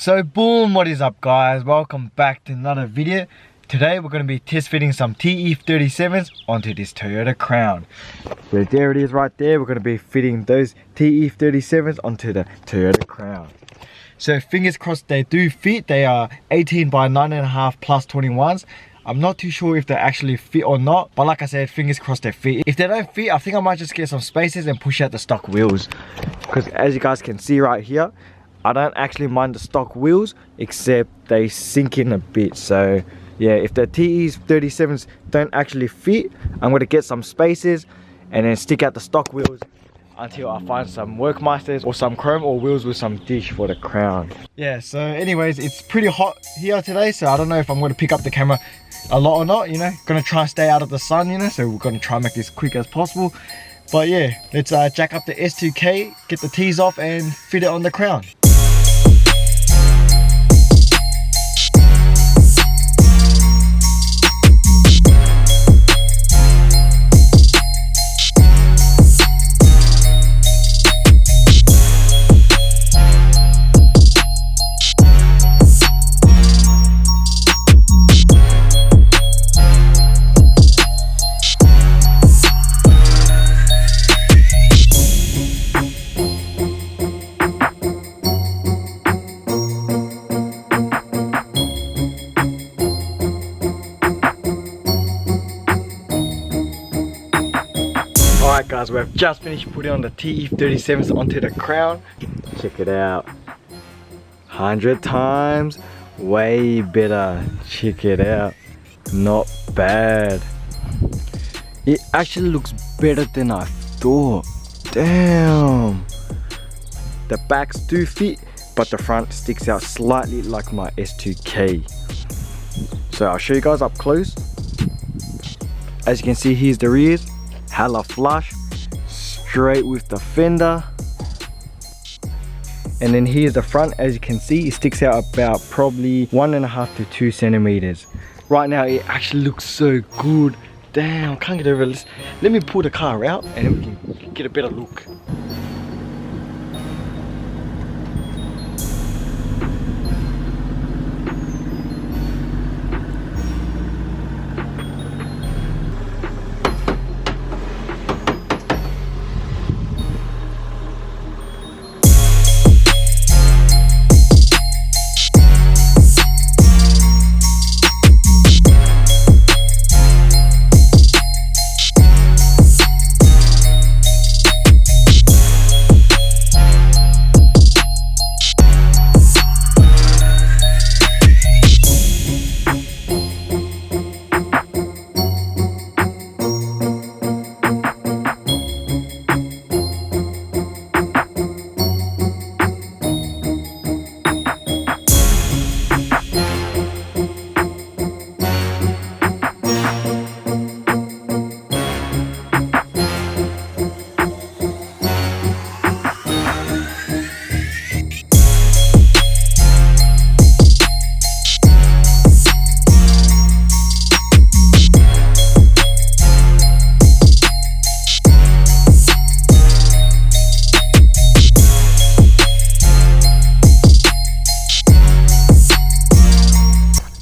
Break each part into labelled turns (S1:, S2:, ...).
S1: So boom, what is up guys, welcome back to another video. Today we're going to be test fitting some TE37's onto this Toyota Crown. So there it is right there, we're going to be fitting those TE37's onto the Toyota Crown. So fingers crossed they do fit. They are 18 by 9.5 plus 21s. I'm not too sure if they actually fit or not, but like I said, fingers crossed they fit. If they don't fit, I think I might just get some spacers and push out the stock wheels. Because as you guys can see right here, I don't actually mind the stock wheels, except they sink in a bit. So yeah, if the TE37's don't actually fit, I'm going to get some spacers and then stick out the stock wheels until I find some Workmeisters or some chrome or wheels with some dish for the Crown. Yeah, so anyways, it's pretty hot here today, so I don't know if I'm going to pick up the camera a lot or not, you know. Gonna try and stay out of the sun, you know, so we're going to try and make this quick as possible. But yeah, let's jack up the S2K, get the T's off and fit it on the Crown. Alright guys, we have just finished putting on the TE37's onto the Crown. Check it out. 100 times, way better. Check it out. Not bad. It actually looks better than I thought. Damn. The backs do fit, but the front sticks out slightly like my S2K. So I'll show you guys up close. As you can see, here's the rears. Hella flush, straight with the fender. And then here's the front. As you can see, it sticks out about probably 1.5 to 2 centimeters. Right now it actually looks so good. Damn, I can't get over this. Let me pull the car out and then we can get a better look.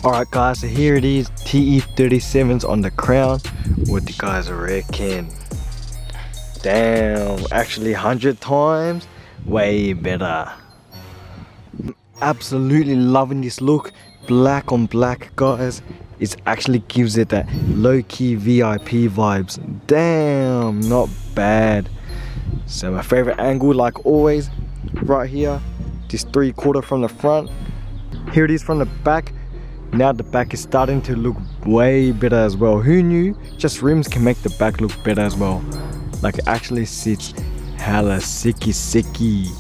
S1: Alright guys, so here it is, TE37's on the Crown. What do you guys reckon? Damn, actually 100 times, way better. I'm absolutely loving this look. Black on black guys, it actually gives it that low-key VIP vibes. Damn, not bad. So my favorite angle, like always, right here, this 3/4 from the front. Here it is from the back. Now the back is starting to look way better as well. Who knew? Just rims can make the back look better as well. Like it actually sits hella sicky.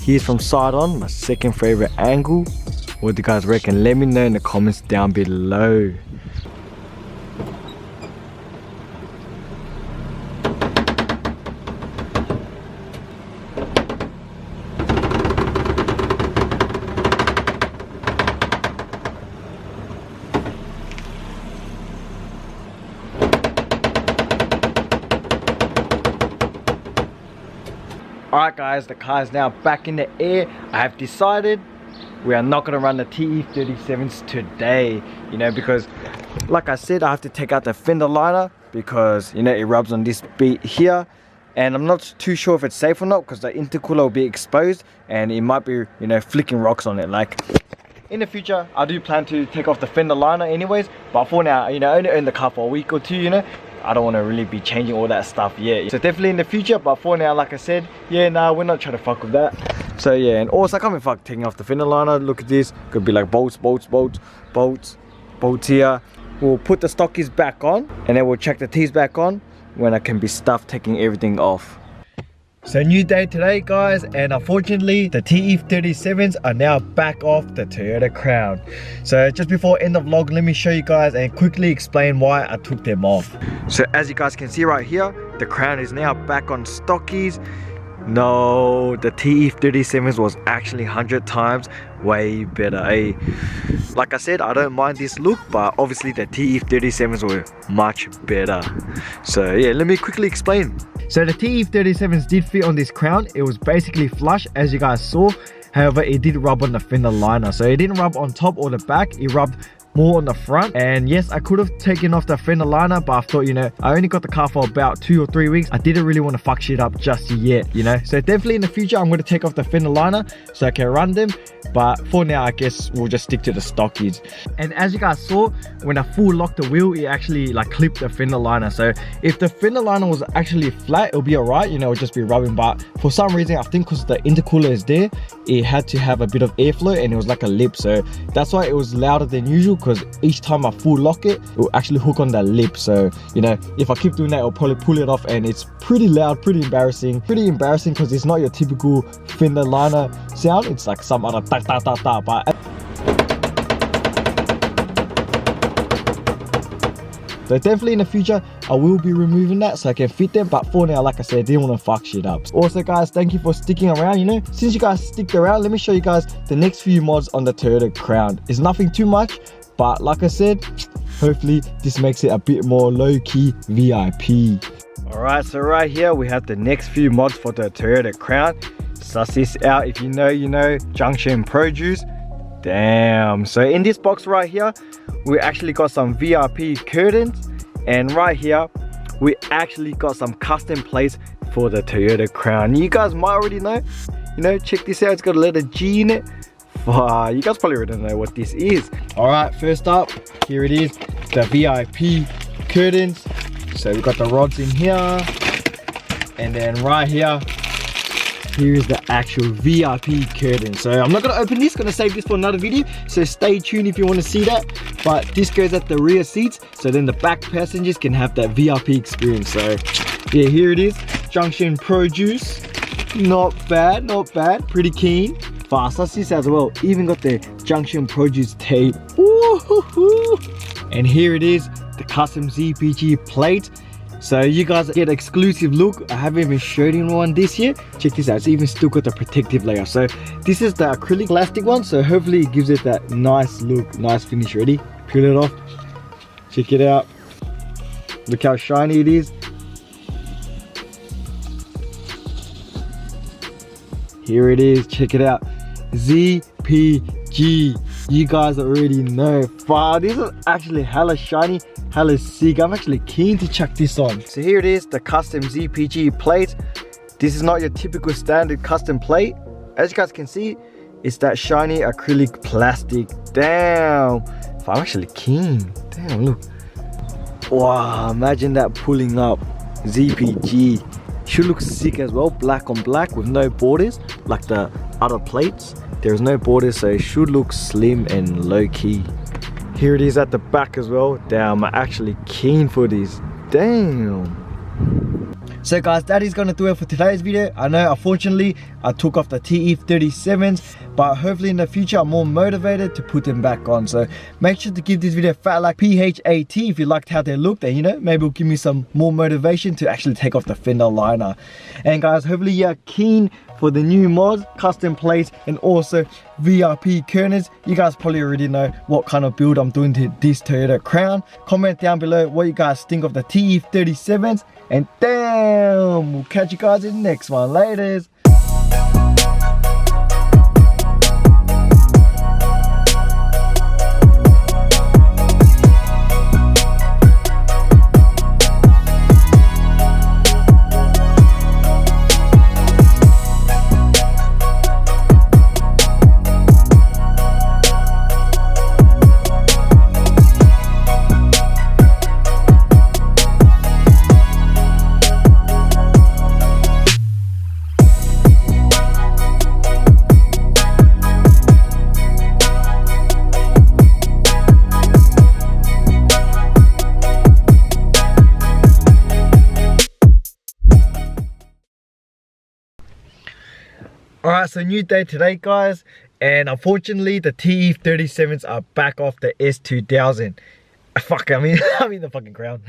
S1: Here's from side on, my second favorite angle. What do you guys reckon? Let me know in the comments down below. Alright guys, the car is now back in the air. I have decided we are not going to run the TE37's today, you know, because like I said, I have to take out the fender liner because, you know, it rubs on this bit here, and I'm not too sure if it's safe or not because the intercooler will be exposed and it might be, you know, flicking rocks on it. Like in the future, I do plan to take off the fender liner anyways, but for now, you know, I only own the car for a week or two, you know, I don't want to really be changing all that stuff yet. So definitely in the future, but for now, like I said, yeah, nah, we're not trying to fuck with that. So yeah, and also I can't be fucked taking off the fender liner. Look at this, could be like bolts here. We'll put the stockies back on and then we'll check the T's back on when I can be stuffed taking everything off. So new day today guys, and unfortunately the TE37's are now back off the Toyota Crown. So just before end of vlog, let me show you guys and quickly explain why I took them off. So as you guys can see right here, the Crown is now back on stockies. No, the TE37's was actually 100 times way better, eh? Like I said, I don't mind this look, but obviously the TE37's were much better. So yeah, let me quickly explain. So the TE37's did fit on this Crown. It was basically flush as you guys saw. However, it did rub on the fender liner. So it didn't rub on top or the back, it rubbed more on the front. And yes, I could have taken off the fender liner, but I thought, you know, I only got the car for about 2 or 3 weeks. I didn't really want to fuck shit up just yet, you know. So definitely in the future, I'm going to take off the fender liner so I can run them. But for now, I guess we'll just stick to the stockies. And as you guys saw, when I full locked the wheel, it actually like clipped the fender liner. So if the fender liner was actually flat, it'll be alright, you know, it'll just be rubbing. But for some reason, I think because the intercooler is there, it had to have a bit of airflow and it was like a lip. So that's why it was louder than usual, because each time I full lock it, it will actually hook on that lip. So, you know, if I keep doing that, I'll probably pull it off and it's pretty loud, pretty embarrassing because it's not your typical fender liner sound. It's like some other ta ta ta ta. But so definitely in the future, I will be removing that so I can fit them. But for now, like I said, I didn't want to fuck shit up. Also guys, thank you for sticking around, you know. Since you guys sticked around, let me show you guys the next few mods on the Toyota Crown. It's nothing too much, but like I said, hopefully this makes it a bit more low-key VIP. Alright, so right here we have the next few mods for the Toyota Crown. Suss this out. If you know, you know. Junction Produce. Damn. So in this box right here, we actually got some VIP curtains, and right here we actually got some custom plates for the Toyota Crown. You guys might already know, you know, check this out, it's got a letter G in it. You guys probably already know what this is. Alright, first up, here it is, the VIP curtains. So we got the rods in here, and then right here, here is the actual VIP curtain. So I'm not going to open this, going to save this for another video, so stay tuned if you want to see that. But this goes at the rear seats, so then the back passengers can have that VIP experience. So yeah, here it is, Junction Produce. Not bad, not bad, pretty keen. Fast, let's see this as well. Even got the Junction Produce tape. And here it is, the custom ZPG plate. So you guys get an exclusive look. I haven't even showed anyone this yet. Check this out, it's even still got the protective layer. So this is the acrylic plastic one, so hopefully it gives it that nice look, nice finish. Ready? Peel it off. Check it out. Look how shiny it is. Here it is, check it out. ZPG. You guys already know. Wow, this is actually hella shiny, hella sick. I'm actually keen to check this on. So here it is, the custom ZPG plate. This is not your typical standard custom plate. As you guys can see, it's that shiny acrylic plastic. Damn, I'm actually keen. Damn, look. Wow, imagine that pulling up. ZPG. Should look sick as well, black on black with no borders like the other plates. There's no borders, so it should look slim and low-key. Here it is at the back as well. Damn, I'm actually keen for this. Damn. So guys, that is gonna do it for today's video. I know unfortunately I took off the TE37's, but hopefully in the future I'm more motivated to put them back on. So make sure to give this video a fat like, PHAT, if you liked how they looked, and you know, maybe it'll give me some more motivation to actually take off the fender liner. And guys, hopefully you're keen for the new mods, custom plates, and also VIP curtains. You guys probably already know what kind of build I'm doing to this Toyota Crown. Comment down below what you guys think of the TE37's, and damn, we'll catch you guys in the next one. Laters. Alright, so new day today, guys. And unfortunately, the TE37s are back off the S2000. Fuck, I'm in the fucking crown.